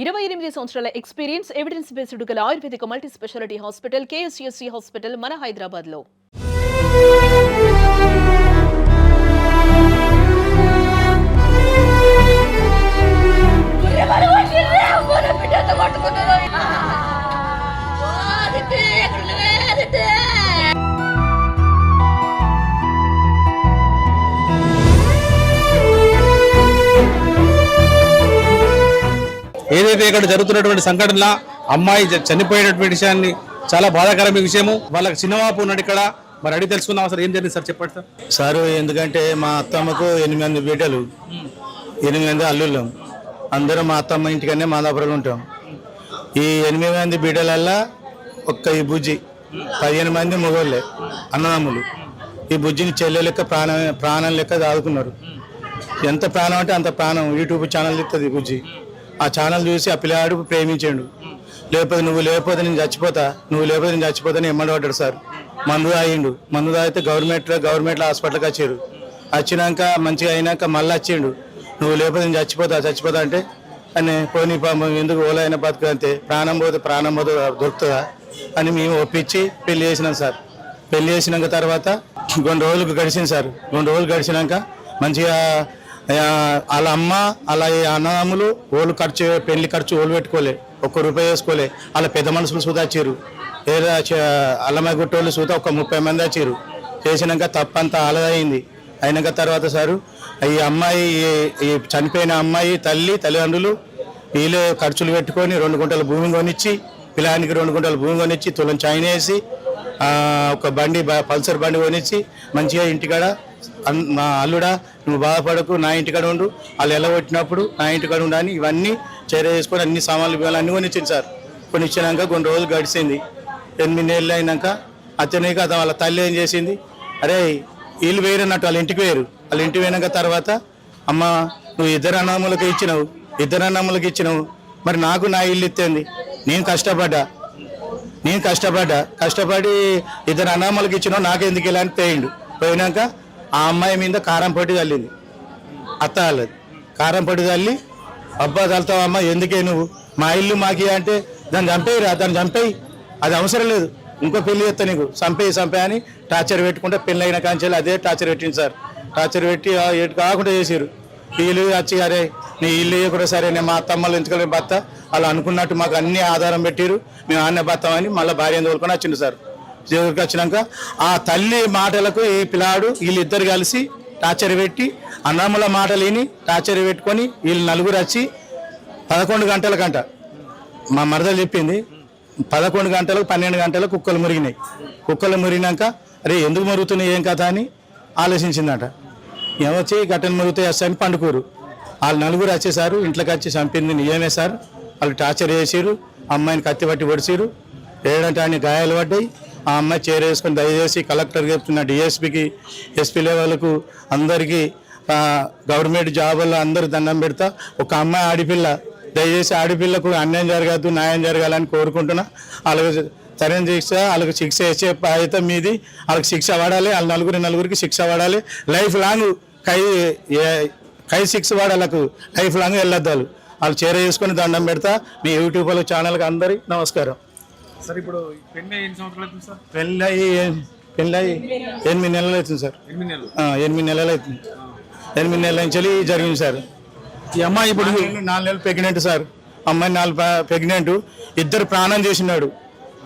28 సంవత్సరాల experience evidence based గల ఆయుర్వేదిక multi specialty hospital KSUC hospital మన హైదరాబాద్ లో ఏదైతే ఇక్కడ జరుగుతున్నటువంటి సంఘటన అమ్మాయి చనిపోయేటటువంటి విషయాన్ని చాలా బాధాకరమైన విషయము. వాళ్ళకి చిన్నవాపు ఉన్నాడు ఇక్కడ. మరి అడిగి తెలుసుకుందాం అసలు ఏం జరిగింది సార్, చెప్పండి సార్. సారు ఎందుకంటే మా అత్తమ్మకు 8 మంది బిడ్డలు, 8 మంది అల్లుళ్ళు. అందరూ మా అత్తమ్మ ఇంటికనే మాదాపురంలో ఉంటాం. ఈ 8 మంది బిడ్డలల్లా ఈ బుజ్జి 15 మంది మగవాళ్ళే అన్నదమ్ములు. ఈ బుజ్జిని చెల్లె లెక్క ప్రాణం లెక్క దాదుకున్నారు. ఎంత ప్రాణం అంటే అంత ప్రాణం. యూట్యూబ్ ఛానల్ ఇస్తుంది బుజ్జి. ఆ ఛానల్ చూసి ఆ పిల్లాడు ప్రేమించాడు. లేకపోతే నువ్వు లేకపోతే నేను చచ్చిపోతాను ఎమ్మడబడ్డాడు సార్. మందు తాగిండు. మందు తాగితే గవర్నమెంట్ హాస్పిటల్కి వచ్చారు. వచ్చినాక మంచిగా అయినాక మళ్ళీ వచ్చిండు. నువ్వు లేకపోతే నేను చచ్చిపోతా అంటే అని పోనీ ఎందుకు ఓలైన బతుకు అంతే, ప్రాణం పోతే దొరుకుతుందా అని మేము ఒప్పించి పెళ్లి చేసినాం సార్. పెళ్లి చేసినాక తర్వాత 2 రోజులు గడిచింది సార్. 2 రోజులు గడిచినాక మంచిగా వాళ్ళ అమ్మ అలా అన్నదమ్ములు పెళ్లి ఖర్చు ఓళ్ళు పెట్టుకోలే, ₹1 వేసుకోలే. వాళ్ళ పెద్ద మనుషులు సూదా వచ్చారు. అల్లమ్మ గుట్టోళ్ళు సూదా ఒక 30 మంది వచ్చారు. చేసినాక తప్పంతా ఆలదైంది. అయినాక తర్వాత సారు ఈ అమ్మాయి, ఈ చనిపోయిన అమ్మాయి తల్లిదండ్రులు వీళ్ళే ఖర్చులు పెట్టుకొని 2 గుంటల భూమి కొనిచ్చి, పిల్లానికి 2 గుంటల భూమి కొనిచ్చి, తులం చైన్ వేసి, ఒక పల్సర్ బండి కొనిచ్చి మంచిగా ఇంటికాడ మా అల్లుడా నువ్వు బాధపడకు, నా ఇంటికాడ ఉండు, వాళ్ళు ఎలా కొట్టినప్పుడు నా ఇంటికాడ ఉండని ఇవన్నీ చర్య చేసుకొని అన్ని సామాన్లు అన్నీ కొనిచ్చింది సార్. కొనిచ్చినాక 2 రోజులు గడిచింది. 8 నెలలు అయినాక అతనికి వాళ్ళ తల్లి ఏం చేసింది, అరే వీళ్ళు వేరన్నట్టు వాళ్ళ ఇంటికి వేరు. వాళ్ళ ఇంటికి పోయినాక తర్వాత అమ్మ నువ్వు ఇద్దరు అన్నమ్మలకి ఇచ్చినావు, మరి నాకు నా ఇల్లు ఇచ్చింది. నేను కష్టపడి 2 అన్నమ్మలకి ఇచ్చినావు, నాకెందుకు ఇలా అని పోయినాక ఆ అమ్మాయి మీద కారం పొడి చల్లింది. అత్త వాళ్ళది కారం పొడి చల్లి, అబ్బా చల్తావమ్మా ఎందుకే నువ్వు మా ఇల్లు మాకి అంటే దాన్ని చంపేయి, అది అవసరం లేదు, ఇంకో పెళ్లి చేస్తా నీకు, చంపేయి అని టార్చర్ పెట్టుకుంటే పెళ్ళి అయిన కాంచెల్లి అదే టార్చర్ పెట్టింది సార్. టార్చర్ పెట్టి ఎటు కాకుండా చేసారు. వీళ్ళు వచ్చి అరే నీ ఇల్లు కూడా సరే, నేను మా అత్తమ్మలు ఎంచుకోలేని భర్త వాళ్ళు అనుకున్నట్టు మాకు అన్ని ఆధారం పెట్టిరు, మేము ఆన్నే భర్తామని మళ్ళీ భార్య తోలుకొని వచ్చిండు సార్. దేవుడికి వచ్చినాక ఆ తల్లి మాటలకు ఈ పిల్లాడు వీళ్ళిద్దరు కలిసి టార్చర్ పెట్టి, అన్నమ్మల మాటలు విని టార్చర్ పెట్టుకొని వీళ్ళు 4 వచ్చి 11 గంటలకంట మా మరదలు చెప్పింది, 11 గంటలకు 12 గంటలకు కుక్కలు మురిగినాక అరే ఎందుకు మురుగుతున్నాయి ఏం కథ అని ఆలోచించిందట. ఏమొచ్చి గట్టను మురుగుతాయి వస్తాయని పండుకోరు. వాళ్ళు 4 వచ్చేసారు. ఇంట్లోకి వచ్చి చంపింది నిజమే సార్. వాళ్ళు టార్చర్ చేసారు. అమ్మాయిని కత్తి పట్టి పొడిచారు. ఏడంటే ఆయన గాయాలు పడ్డాయి. ఆ అమ్మాయి చేరేసుకొని దయచేసి కలెక్టర్కి చెప్తున్న, డిఎస్పీకి, ఎస్పీ లెవెల్కు అందరికీ గవర్నమెంట్ జాబుల్లో అందరూ దండం పెడతా. ఒక అమ్మాయి ఆడపిల్ల, దయచేసి ఆడపిల్లకు అన్యాయం జరగద్దు, న్యాయం జరగాలని కోరుకుంటున్నా. వాళ్ళకి సరైన శిక్ష, వాళ్ళకి శిక్ష ఇచ్చే బాధ్యత మీది. వాళ్ళకి శిక్ష పడాలి. వాళ్ళ నలుగురికి శిక్ష పడాలి. లైఫ్ లాంగ్ కై శిక్ష పడాలకు లైఫ్ లాంగ్ వెళ్ళొద్దాలు. వాళ్ళు చేసుకొని దండం పెడతా. మీ యూట్యూబ్ ఛానల్కి అందరికీ నమస్కారం సార్. ఇప్పుడు పెళ్ళి ఎన్ని సంవత్సరాలు అవుతుంది సార్? పెళ్ళి 8 నెలలు అవుతుంది సార్. 8 నెలలు అవుతుంది. 8 నెలల నుంచి జరిగింది సార్. ఈ అమ్మాయి ఇప్పుడు 4 నెలలు ప్రెగ్నెంట్ సార్. అమ్మాయి 4 ప్రెగ్నెంట్. 2 ప్రాణం చేసినాడు.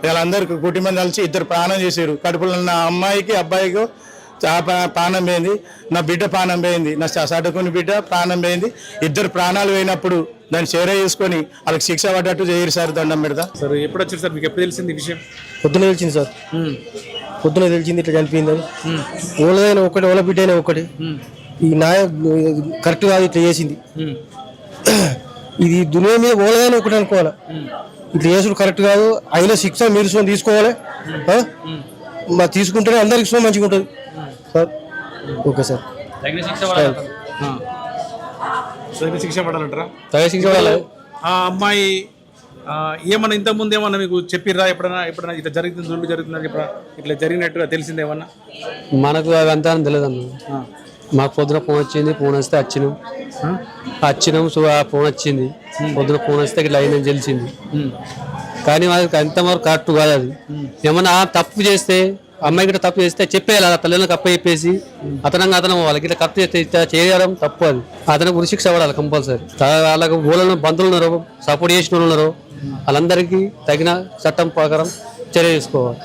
వీళ్ళందరూ కుటుంబం కలిసి 2 ప్రాణం చేశారు. కడుపులో ఉన్న అమ్మాయికి అబ్బాయికి ప్రాణం పోయింది. నా బిడ్డ ప్రాణం పోయింది. నా సడుకుని బిడ్డ ప్రాణం పోయింది. 2 ప్రాణాలు పోయినప్పుడు దాన్ని చేరే చేసుకొని వాళ్ళకి శిక్ష పడ్డట్టు చేయరు సార్. దండం పెడతా సార్. ఎప్పుడు వచ్చారు సార్? మీకు ఎప్పుడు తెలిసింది ఈ విషయం? పొద్దున తెలిసింది సార్. పొద్దున తెలిసింది ఇట్లా చనిపోయిందని. ఓలదైనా ఒకటి, ఓల బిడ్డ అయినా ఒకటి. ఈ న్యాయం కరెక్ట్ కాదు, ఇట్లా చేసింది. ఇది దునియా మీద ఓలదైనా ఒకటి అనుకోవాలి. ఇట్లా చేసుడు కరెక్ట్ కాదు. అయినా శిక్ష మీరు తీసుకోవాలి. తీసుకుంటేనే అందరికి మంచిగా ఉంటుంది సార్. Okay sir. శిక్ష పడాలంటారా? తగిన శిక్ష పడాలి. ఆ అమ్మాయి ఏమన్నా ఇంతకుముందు ఏమన్నా మీకు చెప్పిర్రా? ఎప్పుడైనా ఇట్లా జరుగుతుంది, జరుగుతుందని ఇట్లా జరిగినట్టుగా తెలిసింది ఏమన్నా? మనకు అవి అంతా తెలియదు అన్న. మాకు పొద్దున ఫోన్ వచ్చింది, ఫోన్ వస్తే వచ్చినాం. ఆ ఫోన్ వచ్చింది, పొద్దున ఫోన్ వస్తే ఇట్లా అయిందని తెలిసింది. కానీ వాళ్ళకి ఎంతవరకు కరెక్ట్ కాదు. అది ఏమన్నా తప్పు చేస్తే, అమ్మాయి గిట్ట తప్పు చేస్తే చెప్పేయాలి, అలా తల్లిదండ్రులకు అప్ప చెప్పేసి అతను వాళ్ళకి ఇట్లా కరెక్ట్ చేస్తే ఇట్లా చేయడం తప్పు. అది అతనికి ఉరిశిక్ష పడాలి కంపల్సరీ. వాళ్ళకి ఊళ్ళో బంధువులు ఉన్నారు, సపోర్ట్ చేసిన వాళ్ళు ఉన్నారు, వాళ్ళందరికీ తగిన చట్టం ప్రకారం చర్య తీసుకోవాలి.